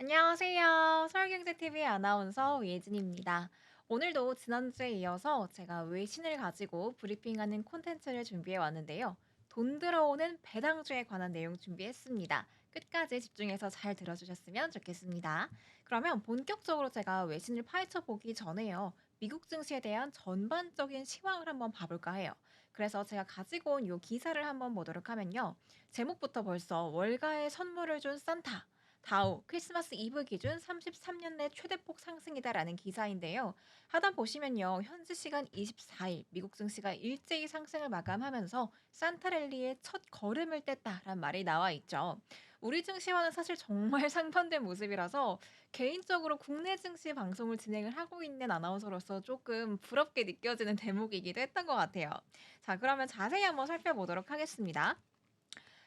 안녕하세요. 서울경제TV 아나운서 예진입니다. 오늘도 지난주에 이어서 제가 외신을 가지고 브리핑하는 콘텐츠를 준비해 왔는데요. 돈 들어오는 배당주에 관한 내용 준비했습니다. 끝까지 집중해서 잘 들어주셨으면 좋겠습니다. 그러면 본격적으로 제가 외신을 파헤쳐 보기 전에요. 미국 증시에 대한 전반적인 시황을 한번 봐볼까 해요. 그래서 제가 가지고 온 이 기사를 한번 보도록 하면요. 제목부터 벌써 월가의 선물을 준 산타. 다우 크리스마스 이브 기준 33년 내 최대폭 상승이다라는 기사인데요. 하단 보시면요. 현지 시간 24일 미국 증시가 일제히 상승을 마감하면서 산타랠리의 첫 걸음을 뗐다라는 말이 나와 있죠. 우리 증시와는 사실 정말 상반된 모습이라서 개인적으로 국내 증시 방송을 진행을 하고 있는 아나운서로서 조금 부럽게 느껴지는 대목이기도 했던 것 같아요. 자, 그러면 자세히 한번 살펴보도록 하겠습니다.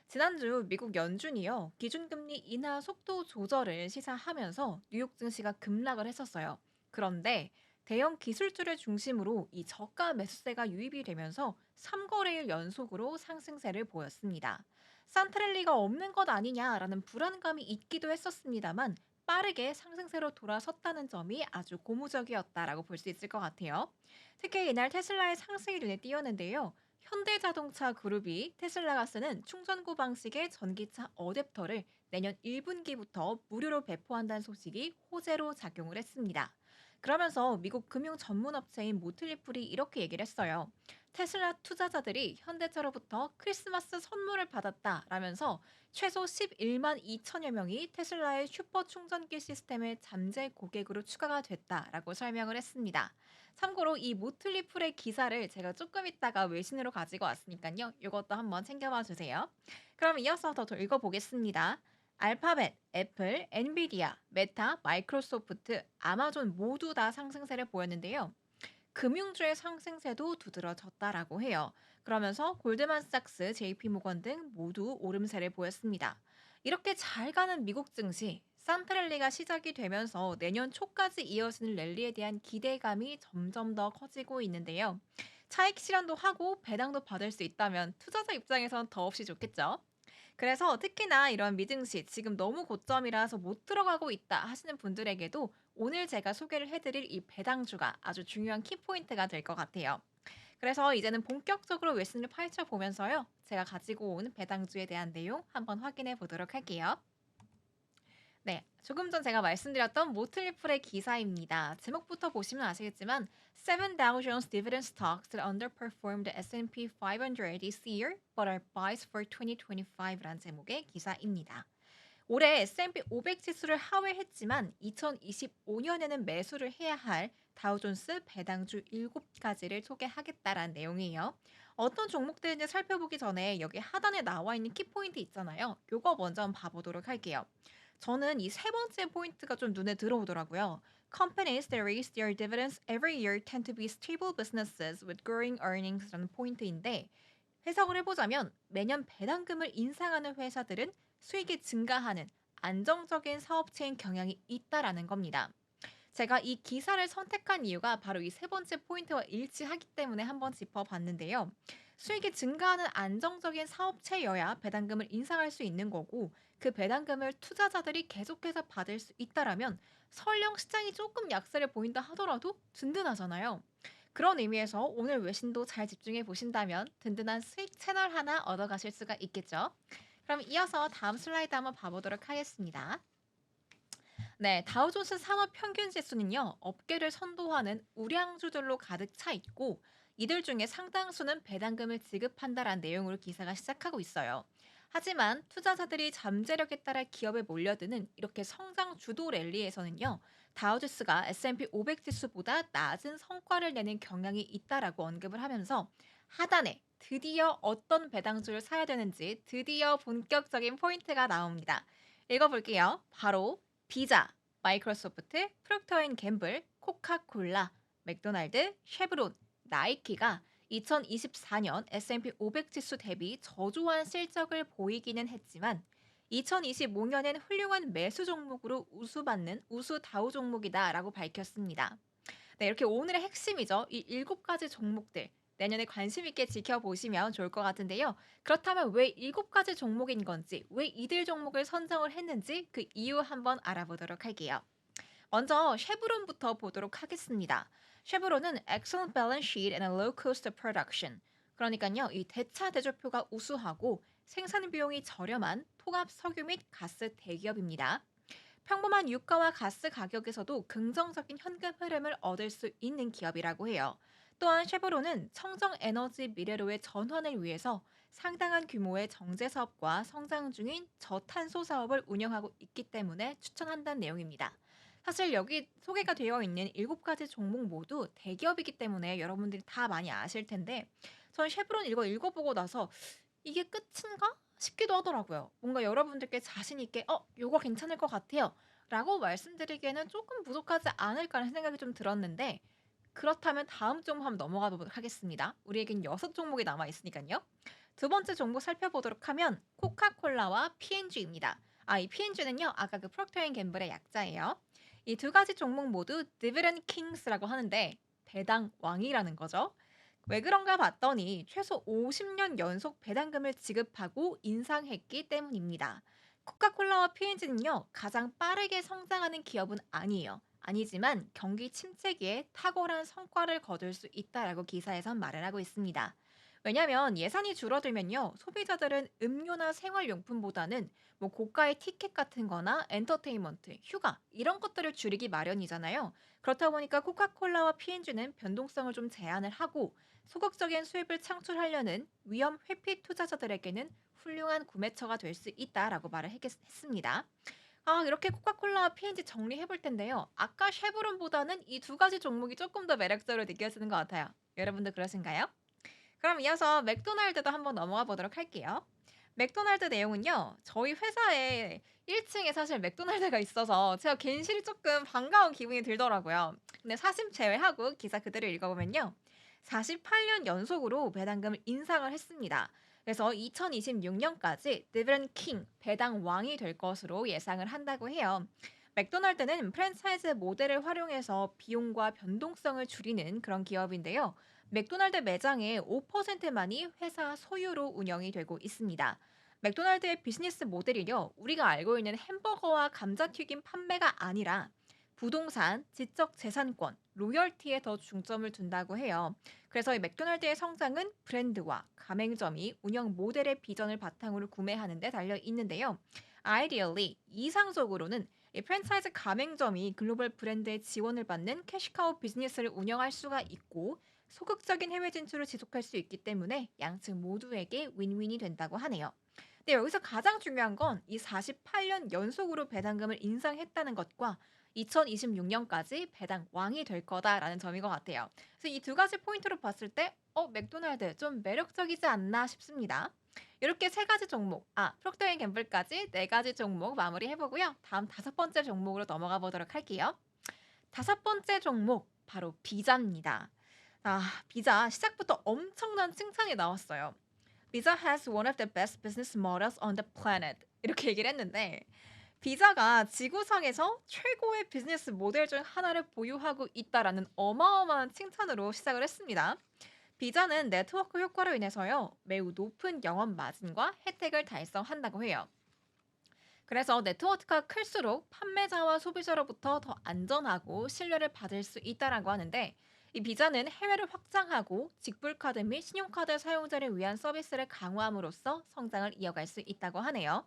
지난주 미국 연준이요. 기준금리 인하 속도 조절을 시사하면서 뉴욕 증시가 급락을 했었어요. 그런데 대형 기술주를 중심으로 이 저가 매수세가 유입이 되면서 3거래일 연속으로 상승세를 보였습니다. 산트랠리가 없는 것 아니냐라는 불안감이 있기도 했었습니다만 빠르게 상승세로 돌아섰다는 점이 아주 고무적이었다라고 볼 수 있을 것 같아요. 특히 이날 테슬라의 상승이 눈에 띄었는데요. 현대자동차 그룹이 테슬라가 쓰는 충전구 방식의 전기차 어댑터를 내년 1분기부터 무료로 배포한다는 소식이 호재로 작용을 했습니다. 그러면서 미국 금융 전문 업체인 모틀리풀이 이렇게 얘기를 했어요. 테슬라 투자자들이 현대차로부터 크리스마스 선물을 받았다라면서 최소 11만 2천여 명이 테슬라의 슈퍼 충전기 시스템의 잠재 고객으로 추가가 됐다라고 설명을 했습니다. 참고로 이 모틀리풀의 기사를 제가 조금 있다가 외신으로 가지고 왔으니까요. 이것도 한번 챙겨봐 주세요. 그럼 이어서 더 읽어보겠습니다. 알파벳, 애플, 엔비디아, 메타, 마이크로소프트, 아마존 모두 다 상승세를 보였는데요. 금융주의 상승세도 두드러졌다라고 해요. 그러면서 골드만삭스, JP모건 등 모두 오름세를 보였습니다. 이렇게 잘 가는 미국 증시, 산타랠리가 시작이 되면서 내년 초까지 이어지는 랠리에 대한 기대감이 점점 더 커지고 있는데요. 차익 실현도 하고 배당도 받을 수 있다면 투자자 입장에선 더없이 좋겠죠. 그래서 특히나 이런 미증시 지금 너무 고점이라서 못 들어가고 있다 하시는 분들에게도 오늘 제가 소개를 해드릴 이 배당주가 아주 중요한 키포인트가 될 것 같아요. 그래서 이제는 본격적으로 웨슨을 파헤쳐 보면서요. 제가 가지고 온 배당주에 대한 내용 한번 확인해 보도록 할게요. 네, 조금 전 제가 말씀드렸던 모틀리플의 기사입니다. 제목부터 보시면 아시겠지만 Seven Dow Jones Dividend Stocks that underperformed the S&P 500 this year but are buys for 2025라는 제목의 기사입니다. 올해 S&P 500 지수를 하회했지만 2025년에는 매수를 해야 할 다우존스 배당주 7가지를 소개하겠다라는 내용이에요. 어떤 종목들인지 살펴보기 전에 여기 하단에 나와 있는 키포인트 있잖아요. 요거 먼저 한번 봐보도록 할게요. 저는 이 세 번째 포인트가 좀 눈에 들어오더라고요. Companies that raise their dividends every year tend to be stable businesses with growing earnings라는 포인트인데 해석을 해보자면 매년 배당금을 인상하는 회사들은 수익이 증가하는 안정적인 사업체인 경향이 있다라는 겁니다. 제가 이 기사를 선택한 이유가 바로 이 세 번째 포인트와 일치하기 때문에 한번 짚어봤는데요. 수익이 증가하는 안정적인 사업체여야 배당금을 인상할 수 있는 거고 그 배당금을 투자자들이 계속해서 받을 수 있다라면 설령 시장이 조금 약세를 보인다 하더라도 든든하잖아요. 그런 의미에서 오늘 외신도 잘 집중해 보신다면 든든한 수익 채널 하나 얻어가실 수가 있겠죠. 그럼 이어서 다음 슬라이드 한번 봐보도록 하겠습니다. 네, 다우존스 산업 평균 지수는요, 업계를 선도하는 우량주들로 가득 차 있고, 이들 중에 상당수는 배당금을 지급한다라는 내용으로 기사가 시작하고 있어요. 하지만 투자자들이 잠재력에 따라 기업에 몰려드는 이렇게 성장 주도 랠리에서는요, 다우존스가 S&P 500 지수보다 낮은 성과를 내는 경향이 있다라고 언급을 하면서 하단에 드디어 어떤 배당주를 사야 되는지 드디어 본격적인 포인트가 나옵니다. 읽어볼게요. 바로 비자, 마이크로소프트, 프록터앤갬블, 코카콜라, 맥도날드, 쉐브론, 나이키가 2024년 S&P 500 지수 대비 저조한 실적을 보이기는 했지만 2025년엔 훌륭한 매수 종목으로 우수받는 우수 다우 종목이다라고 밝혔습니다. 네, 이렇게 오늘의 핵심이죠. 이 7가지 종목들. 내년에 관심 있게 지켜보시면 좋을 것 같은데요. 그렇다면 왜 7가지 종목인 건지, 왜 이들 종목을 선정을 했는지 그 이유 한번 알아보도록 할게요. 먼저 쉐브론부터 보도록 하겠습니다. 쉐브론은 Excellent Balance Sheet and a Low Cost of Production. 그러니까요, 이 대차 대조표가 우수하고 생산 비용이 저렴한 통합 석유 및 가스 대기업입니다. 평범한 유가와 가스 가격에서도 긍정적인 현금 흐름을 얻을 수 있는 기업이라고 해요. 또한 쉐보론은 청정 에너지 미래로의 전환을 위해서 상당한 규모의 정제 사업과 성장 중인 저탄소 사업을 운영하고 있기 때문에 추천한다는 내용입니다. 사실 여기 소개가 되어 있는 7가지 종목 모두 대기업이기 때문에 여러분들이 다 많이 아실 텐데 전 쉐보론 이거 읽어보고 나서 이게 끝인가? 싶기도 하더라고요. 뭔가 여러분들께 자신 있게 요거 괜찮을 것 같아요. 라고 말씀드리기에는 조금 부족하지 않을까라는 생각이 좀 들었는데 그렇다면 다음 종목 한번 넘어가 보도록 하겠습니다. 우리에겐 6종목이 남아 있으니까요. 두 번째 종목 살펴보도록 하면 코카콜라와 P&G입니다. 이 P&G는요. 아까 그 프록터 앤 갬블의 약자예요. 이 두 가지 종목 모두 디비டன் 킹스라고 하는데 배당 왕이라는 거죠. 왜 그런가 봤더니 최소 50년 연속 배당금을 지급하고 인상했기 때문입니다. 코카콜라와 P&G는요, 가장 빠르게 성장하는 기업은 아니에요. 아니지만 경기 침체기에 탁월한 성과를 거둘 수 있다라고 기사에선 말을 하고 있습니다. 왜냐하면 예산이 줄어들면요, 소비자들은 음료나 생활용품보다는 뭐 고가의 티켓 같은 거나 엔터테인먼트, 휴가 이런 것들을 줄이기 마련이잖아요. 그렇다 보니까 코카콜라와 P&G는 변동성을 좀 제한을 하고 소극적인 수입을 창출하려는 위험 회피 투자자들에게는 훌륭한 구매처가 될 수 있다라고 말을 했습니다. 이렇게 코카콜라와 P&G 정리해 볼 텐데요. 아까 쉐보론보다는 이 두 가지 종목이 조금 더 매력적으로 느껴지는 것 같아요. 여러분도 그러신가요? 그럼 이어서 맥도날드도 한번 넘어가 보도록 할게요. 맥도날드 내용은요. 저희 회사에 1층에 사실 맥도날드가 있어서 제가 괜시리 조금 반가운 기분이 들더라고요. 근데 사심 제외하고 기사 그대로 읽어보면요. 48년 연속으로 배당금을 인상을 했습니다. 그래서 2026년까지 디비던 킹, 배당 왕이 될 것으로 예상을 한다고 해요. 맥도날드는 프랜차이즈 모델을 활용해서 비용과 변동성을 줄이는 그런 기업인데요. 맥도날드 매장의 5%만이 회사 소유로 운영이 되고 있습니다. 맥도날드의 비즈니스 모델이요. 우리가 알고 있는 햄버거와 감자튀김 판매가 아니라 부동산, 지적 재산권, 로열티에 더 중점을 둔다고 해요. 그래서 이 맥도날드의 성장은 브랜드와 가맹점이 운영 모델의 비전을 바탕으로 구매하는 데 달려 있는데요. 아이디얼리 이상적으로는 이 프랜차이즈 가맹점이 글로벌 브랜드의 지원을 받는 캐시카우 비즈니스를 운영할 수가 있고 소극적인 해외 진출을 지속할 수 있기 때문에 양측 모두에게 윈윈이 된다고 하네요. 근데 여기서 가장 중요한 건 이 48년 연속으로 배당금을 인상했다는 것과 2026년까지 배당 왕이 될 거다라는 점인 것 같아요. 그래서 이 두 가지 포인트로 봤을 때 맥도날드 좀 매력적이지 않나 싶습니다. 이렇게 세 가지 종목, 프록터 앤 갬블까지 네 가지 종목 마무리해 보고요. 다음 다섯 번째 종목으로 넘어가 보도록 할게요. 다섯 번째 종목 바로 비자입니다. 비자 시작부터 엄청난 칭찬이 나왔어요. Visa has one of the best business models on the planet. 이렇게 얘기를 했는데 비자가 지구상에서 최고의 비즈니스 모델 중 하나를 보유하고 있다라는 어마어마한 칭찬으로 시작을 했습니다. 비자는 네트워크 효과로 인해서요, 매우 높은 영업 마진과 혜택을 달성한다고 해요. 그래서 네트워크가 클수록 판매자와 소비자로부터 더 안전하고 신뢰를 받을 수 있다라고 하는데 이 비자는 해외를 확장하고 직불카드 및 신용카드 사용자를 위한 서비스를 강화함으로써 성장을 이어갈 수 있다고 하네요.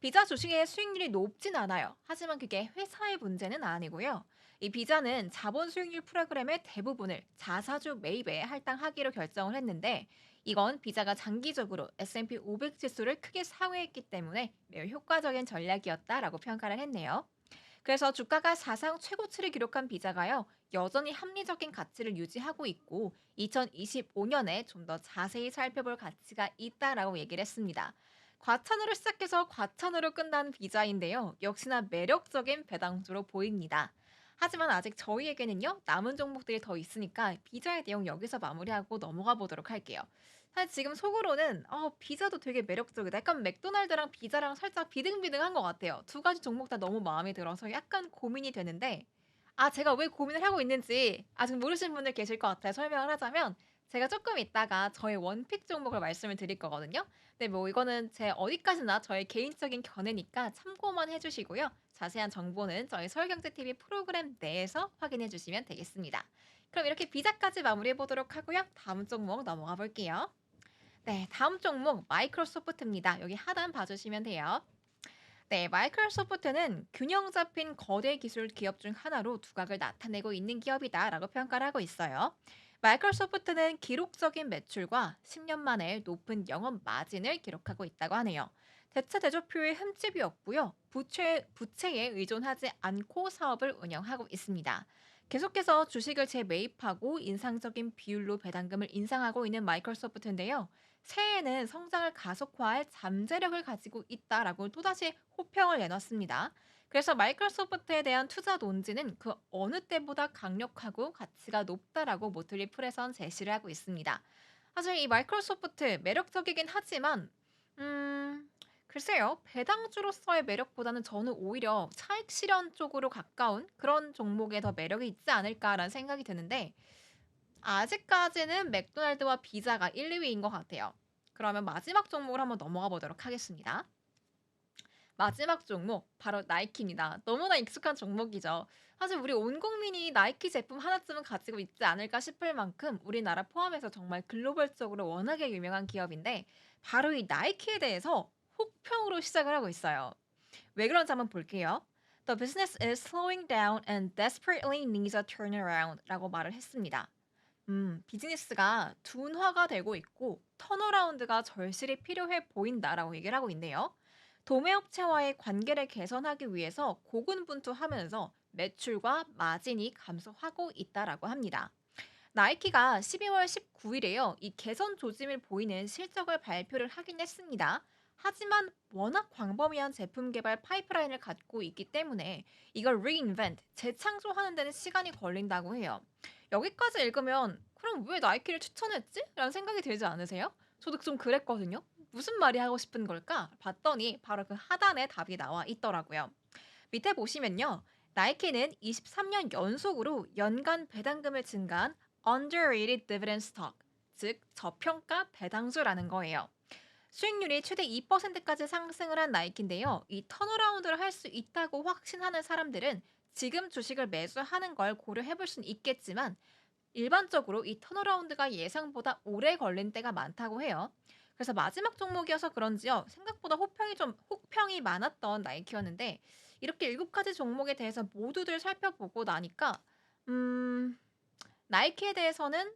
비자 주식의 수익률이 높진 않아요. 하지만 그게 회사의 문제는 아니고요. 이 비자는 자본 수익률 프로그램의 대부분을 자사주 매입에 할당하기로 결정을 했는데 이건 비자가 장기적으로 S&P 500 지수를 크게 상회했기 때문에 매우 효과적인 전략이었다라고 평가를 했네요. 그래서 주가가 사상 최고치를 기록한 비자가요, 여전히 합리적인 가치를 유지하고 있고 2025년에 좀 더 자세히 살펴볼 가치가 있다라고 얘기를 했습니다. 과찬으로 시작해서 과찬으로 끝난 비자인데요. 역시나 매력적인 배당주로 보입니다. 하지만 아직 저희에게는요, 남은 종목들이 더 있으니까 비자의 내용 여기서 마무리하고 넘어가 보도록 할게요. 사실 지금 속으로는 비자도 되게 매력적이다. 약간 맥도날드랑 비자랑 살짝 비등비등한 것 같아요. 두 가지 종목 다 너무 마음에 들어서 약간 고민이 되는데 제가 왜 고민을 하고 있는지 아직 모르시는 분들 계실 것 같아요. 설명을 하자면 제가 조금 있다가 저의 원픽 종목을 말씀을 드릴 거거든요. 네, 뭐 이거는 제 어디까지나 저의 개인적인 견해니까 참고만 해 주시고요. 자세한 정보는 저희 서울경제TV 프로그램 내에서 확인해 주시면 되겠습니다. 그럼 이렇게 비자까지 마무리해 보도록 하고요. 다음 종목 넘어가 볼게요. 네, 다음 종목 마이크로소프트입니다. 여기 하단 봐주시면 돼요. 네, 마이크로소프트는 균형 잡힌 거대 기술 기업 중 하나로 두각을 나타내고 있는 기업이다라고 평가를 하고 있어요. 마이크로소프트는 기록적인 매출과 10년 만에 높은 영업 마진을 기록하고 있다고 하네요. 대체 대조표에 흠집이 없고요. 부채에 의존하지 않고 사업을 운영하고 있습니다. 계속해서 주식을 재매입하고 인상적인 비율로 배당금을 인상하고 있는 마이크로소프트인데요. 새해에는 성장을 가속화할 잠재력을 가지고 있다라고 또다시 호평을 내놨습니다. 그래서 마이크로소프트에 대한 투자 논지는 그 어느 때보다 강력하고 가치가 높다라고 모틀리 풀에선 제시를 하고 있습니다. 사실 이 마이크로소프트 매력적이긴 하지만 음 글쎄요. 배당주로서의 매력보다는 저는 오히려 차익 실현 쪽으로 가까운 그런 종목에 더 매력이 있지 않을까라는 생각이 드는데 아직까지는 맥도날드와 비자가 1-2 위인 것 같아요. 그러면 마지막 종목으로 한번 넘어가 보도록 하겠습니다. 마지막 종목 바로 나이키입니다. 너무나 익숙한 종목이죠. 사실 우리 온 국민이 나이키 제품 하나쯤은 가지고 있지 않을까 싶을 만큼 우리나라 포함해서 정말 글로벌적으로 워낙에 유명한 기업인데 바로 이 나이키에 대해서 혹평으로 시작을 하고 있어요. 왜 그런지 한번 볼게요. The business is slowing down and desperately needs a turnaround라고 말을 했습니다. 비즈니스가 둔화가 되고 있고 턴어라운드가 절실히 필요해 보인다라고 얘기를 하고 있네요. 도매업체와의 관계를 개선하기 위해서 고군분투하면서 매출과 마진이 감소하고 있다라고 합니다. 나이키가 12월 19일에요. 이 개선 조짐을 보이는 실적을 발표를 하긴 했습니다. 하지만 워낙 광범위한 제품 개발 파이프라인을 갖고 있기 때문에 이걸 reinvent, 재창조하는 데는 시간이 걸린다고 해요. 여기까지 읽으면 그럼 왜 나이키를 추천했지? 라는 생각이 들지 않으세요? 저도 좀 그랬거든요. 무슨 말이 하고 싶은 걸까? 봤더니 바로 그 하단에 답이 나와 있더라고요. 밑에 보시면요. 나이키는 23년 연속으로 연간 배당금을 증가한 underrated dividend stock, 즉 저평가 배당주라는 거예요. 수익률이 최대 2%까지 상승을 한 나이키인데요. 이 턴어라운드를 할 수 있다고 확신하는 사람들은 지금 주식을 매수하는 걸 고려해 볼 수는 있겠지만 일반적으로 이 턴어라운드가 예상보다 오래 걸린 때가 많다고 해요. 그래서 마지막 종목이어서 그런지요. 생각보다 혹평이 많았던 나이키였는데 이렇게 7가지 종목에 대해서 모두들 살펴보고 나니까 음 나이키에 대해서는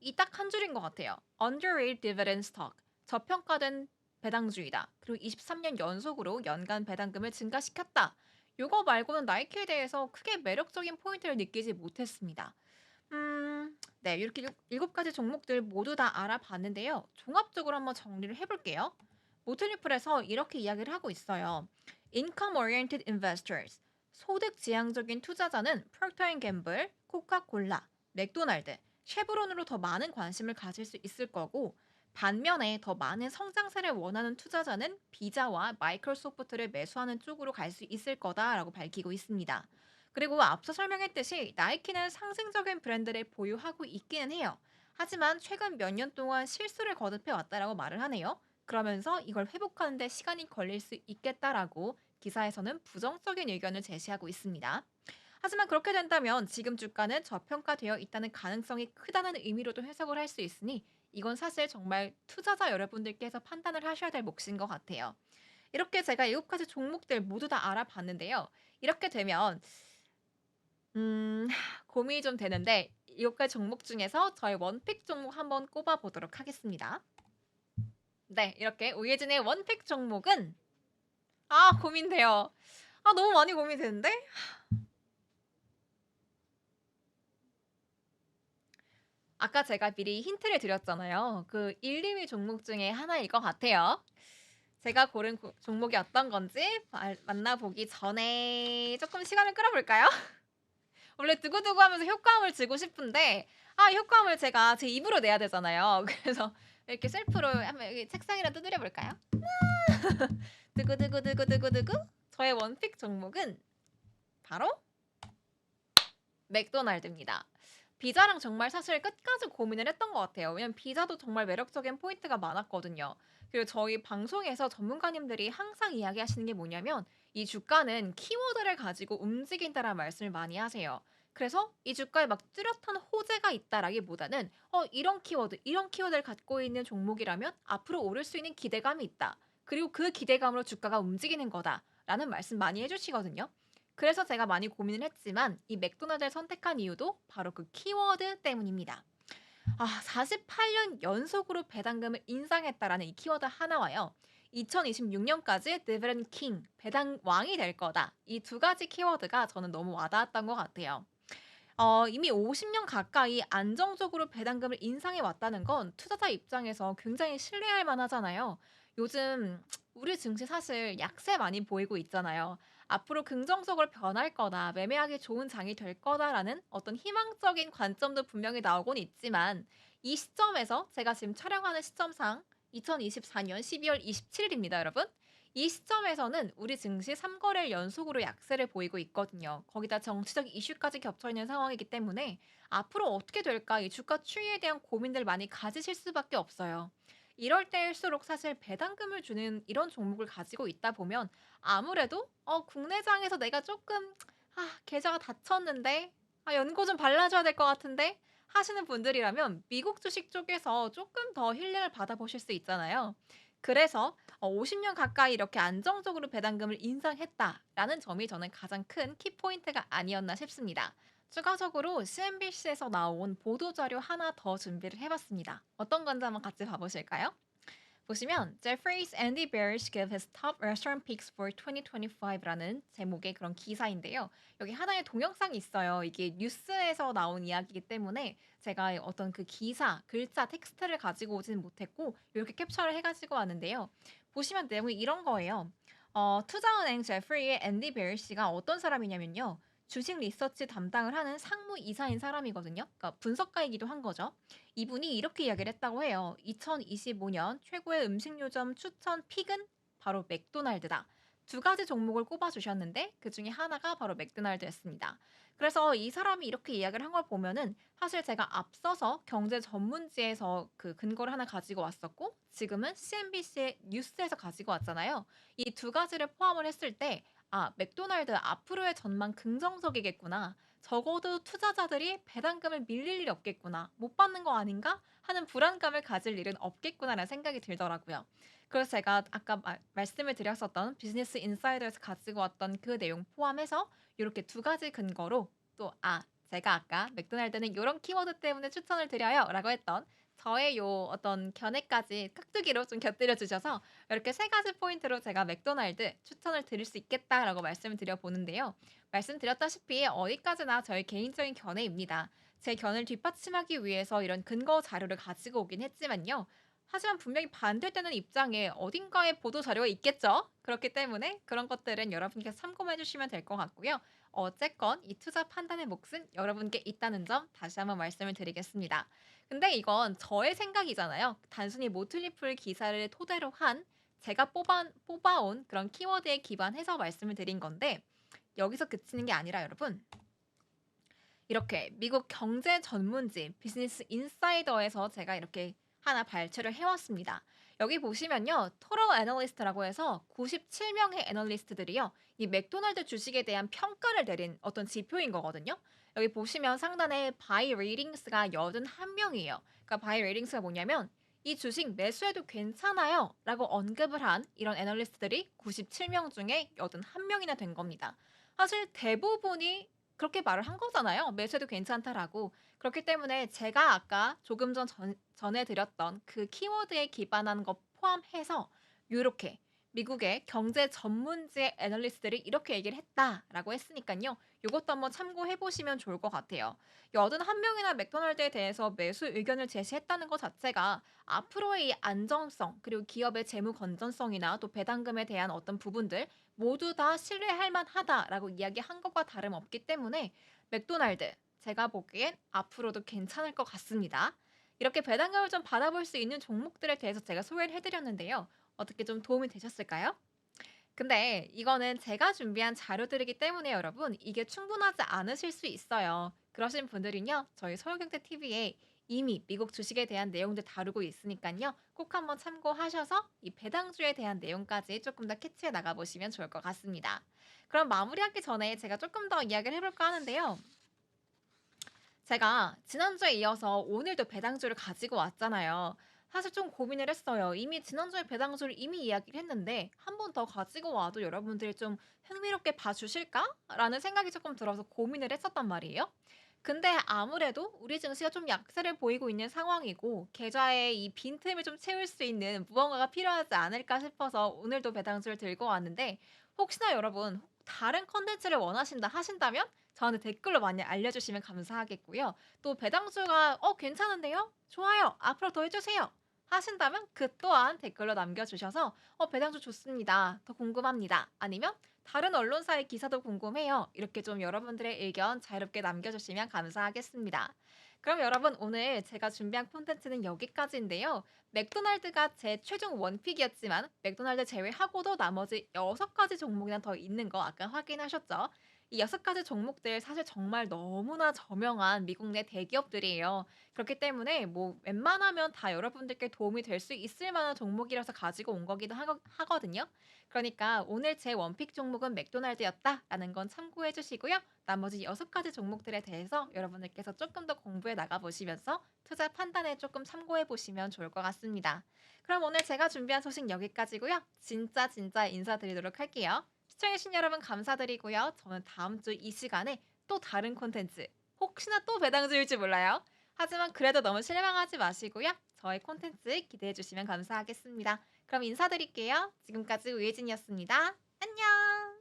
이 딱 한 줄인 것 같아요. Underrated dividend stock. 저평가된 배당주이다. 그리고 23년 연속으로 연간 배당금을 증가시켰다. 요거 말고는 나이키에 대해서 크게 매력적인 포인트를 느끼지 못했습니다. 네, 이렇게 7가지 종목들 모두 다 알아봤는데요. 종합적으로 한번 정리를 해볼게요. 모틀리플에서 이렇게 이야기를 하고 있어요. Income oriented investors. 소득 지향적인 투자자는 프록터 앤 갬블, 코카콜라, 맥도날드, 쉐브론으로 더 많은 관심을 가질 수 있을 거고 반면에 더 많은 성장세를 원하는 투자자는 비자와 마이크로소프트를 매수하는 쪽으로 갈 수 있을 거다라고 밝히고 있습니다. 그리고 앞서 설명했듯이 나이키는 상승적인 브랜드를 보유하고 있기는 해요. 하지만 최근 몇 년 동안 실수를 거듭해 왔다라고 말을 하네요. 그러면서 이걸 회복하는 데 시간이 걸릴 수 있겠다라고 기사에서는 부정적인 의견을 제시하고 있습니다. 하지만 그렇게 된다면 지금 주가는 저평가되어 있다는 가능성이 크다는 의미로도 해석을 할 수 있으니 이건 사실 정말 투자자 여러분들께서 판단을 하셔야 될 몫인 것 같아요. 이렇게 제가 7가지 종목들 모두 다 알아봤는데요. 이렇게 되면 음 고민이 좀 되는데 7가지 종목 중에서 저의 원픽 종목 한번 꼽아 보도록 하겠습니다. 네, 이렇게 우예진의 원픽 종목은 고민돼요. 너무 많이 고민되는데? 아까 제가 미리 힌트를 드렸잖아요. 그 1-2위 종목 중에 하나일 것 같아요. 제가 고른 종목이 어떤 건지 만나보기 전에 조금 시간을 끌어볼까요? 원래 두고두고하면서 효과음을 주고 싶은데 효과음을 제가 제 입으로 내야 되잖아요. 그래서 이렇게 셀프로 한번 여기 책상이라 두드려 볼까요? 두구두구두구두구두구. 저의 원픽 종목은 바로 맥도날드입니다. 비자랑 정말 사실 끝까지 고민을 했던 것 같아요. 왜냐면 비자도 정말 매력적인 포인트가 많았거든요. 그리고 저희 방송에서 전문가님들이 항상 이야기하시는 게 뭐냐면 이 주가는 키워드를 가지고 움직인다라는 말씀을 많이 하세요. 그래서 이 주가에 막 뚜렷한 호재가 있다라기보다는 이런 키워드를 갖고 있는 종목이라면 앞으로 오를 수 있는 기대감이 있다. 그리고 그 기대감으로 주가가 움직이는 거다라는 말씀 많이 해주시거든요. 그래서 제가 많이 고민을 했지만 이 맥도날드를 선택한 이유도 바로 그 키워드 때문입니다. 48년 연속으로 배당금을 인상했다라는 이 키워드 하나와요. 2026년까지 디비덴드 킹, 배당 왕이 될 거다. 이 두 가지 키워드가 저는 너무 와닿았던 것 같아요. 이미 50년 가까이 안정적으로 배당금을 인상해 왔다는 건 투자자 입장에서 굉장히 신뢰할 만하잖아요. 요즘 우리 증시 사실 약세 많이 보이고 있잖아요. 앞으로 긍정적으로 변할 거다, 매매하기 좋은 장이 될 거다라는 어떤 희망적인 관점도 분명히 나오곤 있지만 이 시점에서 제가 지금 촬영하는 시점상 2024년 12월 27일입니다, 여러분. 이 시점에서는 우리 증시 3거래일 연속으로 약세를 보이고 있거든요. 거기다 정치적 이슈까지 겹쳐 있는 상황이기 때문에 앞으로 어떻게 될까 이 주가 추이에 대한 고민들 많이 가지실 수밖에 없어요. 이럴 때일수록 사실 배당금을 주는 이런 종목을 가지고 있다 보면 아무래도 국내장에서 내가 조금 계좌가 닫혔는데 연고 좀 발라줘야 될 것 같은데 하시는 분들이라면 미국 주식 쪽에서 조금 더 힐링을 받아보실 수 있잖아요. 그래서 50년 가까이 이렇게 안정적으로 배당금을 인상했다라는 점이 저는 가장 큰 키포인트가 아니었나 싶습니다. 추가적으로 CNBC에서 나온 보도자료 하나 더 준비를 해봤습니다. 어떤 건지 한번 같이 봐보실까요? 보시면 Jeffries Andy Bearish give his top restaurant picks for 2025라는 제목의 그런 기사인데요. 여기 하나의 동영상이 있어요. 이게 뉴스에서 나온 이야기이기 때문에 제가 어떤 그 기사, 글자, 텍스트를 가지고 오지는 못했고 이렇게 캡처를 해가지고 왔는데요. 보시면 내용이 이런 거예요. 투자은행 제프리의 앤디 베리시가 어떤 사람이냐면요. 주식 리서치 담당을 하는 상무 이사인 사람이거든요. 그러니까 분석가이기도 한 거죠. 이분이 이렇게 이야기를 했다고 해요. 2025년 최고의 음식료점 추천 픽은 바로 맥도날드다. 두 가지 종목을 꼽아주셨는데 그 중에 하나가 바로 맥도날드였습니다. 그래서 이 사람이 이렇게 이야기를 한 걸 보면은 사실 제가 앞서서 경제 전문지에서 그 근거를 하나 가지고 왔었고 지금은 CNBC의 뉴스에서 가지고 왔잖아요. 이 두 가지를 포함을 했을 때 맥도날드 앞으로의 전망 긍정적이겠구나. 적어도 투자자들이 '배당금을 밀릴 일이 없겠구나. 못 받는 거 아닌가?' 하는 불안감을 가질 일은 없겠구나라는 생각이 들더라고요. 그래서 제가 아까 말씀을 드렸었던 비즈니스 인사이더에서 가지고 왔던 그 내용 포함해서 요렇게 두 가지 근거로 또 제가 아까 "맥도날드는 요런 키워드 때문에 추천을 드려요."라고 했던 저의 요 어떤 견해까지 깍두기로 좀 곁들여 주셔서 이렇게 세 가지 포인트로 제가 "맥도날드 추천을 드릴 수 있겠다."라고 말씀을 드려 보는데요. 말씀드렸다시피 어디까지나 저의 개인적인 견해입니다. 제 견해를 뒷받침하기 위해서 이런 근거 자료를 가지고 오긴 했지만요. 하지만 분명히 반대되는 입장에 어딘가에 보도 자료가 있겠죠. 그렇기 때문에 그런 것들은 여러분께서 참고해 주시면 될 것 같고요. 어쨌건 이 투자 판단의 몫은 여러분께 있다는 점 다시 한번 말씀을 드리겠습니다. 근데 이건 저의 생각이잖아요. 단순히 모틀리풀 기사를 토대로 한 제가 뽑아온 그런 키워드에 기반해서 말씀을 드린 건데 여기서 그치는 게 아니라 여러분 이렇게 미국 경제 전문지 비즈니스 인사이더에서 제가 이렇게 하나 발췌를 해왔습니다. 여기 보시면요. 토럴 애널리스트라고 해서 97명의 애널리스트들이요. 이 맥도날드 주식에 대한 평가를 내린 어떤 지표인 거거든요. 여기 보시면 상단에 바이 레이팅스가 81명이에요. 그러니까 바이 레이팅스가 뭐냐면 이 주식 매수해도 괜찮아요 라고 언급을 한 이런 애널리스트들이 97명 중에 81명이나 된 겁니다. 사실 대부분이 그렇게 말을 한 거잖아요. "매수해도 괜찮다."라고. 그렇기 때문에 제가 아까 조금 전에 드렸던 그 키워드에 기반한 것 포함해서 요렇게 미국의 경제 전문지의 애널리스트들이 "이렇게 얘기를 했다."라고 했으니깐요. 요것도 한번 참고해 보시면 좋을 것 같아요. 81명이나 맥도날드에 대해서 매수 의견을 제시했다는 것 자체가 앞으로의 이 안정성 그리고 기업의 재무 건전성이나 또 배당금에 대한 어떤 부분들 모두 다 "신뢰할 만하다."라고 이야기한 것과 다름없기 때문에 맥도날드 제가 보기엔 앞으로도 괜찮을 것 같습니다. 이렇게 배당금을 좀 받아볼 수 있는 종목들에 대해서 제가 소개를 해 드렸는데요. 어떻게 좀 도움이 되셨을까요? 근데 이거는 제가 준비한 자료들이기 때문에 여러분 이게 충분하지 않으실 수 있어요. 그러신 분들은요, 저희 서울경제 TV에 이미 미국 주식에 대한 내용들 다루고 있으니까요, 꼭 한번 참고하셔서 이 배당주에 대한 내용까지 조금 더 캐치해 나가 보시면 좋을 것 같습니다. 그럼 마무리하기 전에 제가 조금 더 이야기를 해볼까 하는데요. 제가 지난주에 이어서 오늘도 배당주를 가지고 왔잖아요. 사실 좀 고민을 했어요. 이미 지난주에 배당주를 이미 이야기를 했는데 한 번 더 가지고 와도 여러분들이 좀 흥미롭게 봐주실까?라는 생각이 조금 들어서 고민을 했었단 말이에요. 근데 아무래도 우리 증시가 좀 약세를 보이고 있는 상황이고 계좌에 이 빈틈을 좀 채울 수 있는 무언가가 필요하지 않을까 싶어서 오늘도 배당주를 들고 왔는데 혹시나 여러분 다른 컨텐츠를 원하신다 하신다면 저한테 댓글로 많이 알려주시면 감사하겠고요. 또 배당주가 괜찮은데요? 좋아요. 앞으로 더 해주세요. 하신다면 그 또한 댓글로 남겨주셔서 배당주 좋습니다. 더 궁금합니다. 아니면 다른 언론사의 기사도 궁금해요. 이렇게 좀 여러분들의 의견 자유롭게 남겨주시면 감사하겠습니다. 그럼 여러분 오늘 제가 준비한 콘텐츠는 여기까지인데요. 맥도날드가 제 최종 원픽이었지만 맥도날드 제외하고도 나머지 6가지 종목이나 더 있는 거 아까 확인하셨죠? 이 6가지 종목들 사실 정말 너무나 저명한 미국 내 대기업들이에요. 그렇기 때문에 뭐 웬만하면 다 여러분들께 도움이 될 수 있을 만한 종목이라서 가지고 온 거기도 하거든요. 그러니까 오늘 제 원픽 종목은 맥도날드였다라는 건 참고해 주시고요. 나머지 6가지 종목들에 대해서 여러분들께서 조금 더 공부해 나가 보시면서 투자 판단에 조금 참고해 보시면 좋을 것 같습니다. 그럼 오늘 제가 준비한 소식 여기까지고요. 진짜 인사드리도록 할게요. 시청해주신 여러분 감사드리고요. 저는 다음 주 이 시간에 또 다른 콘텐츠, 혹시나 또 배당주일지 몰라요. 하지만 그래도 너무 실망하지 마시고요. 저의 콘텐츠 기대해 주시면 감사하겠습니다. 그럼 인사드릴게요. 지금까지 우예진이었습니다. 안녕!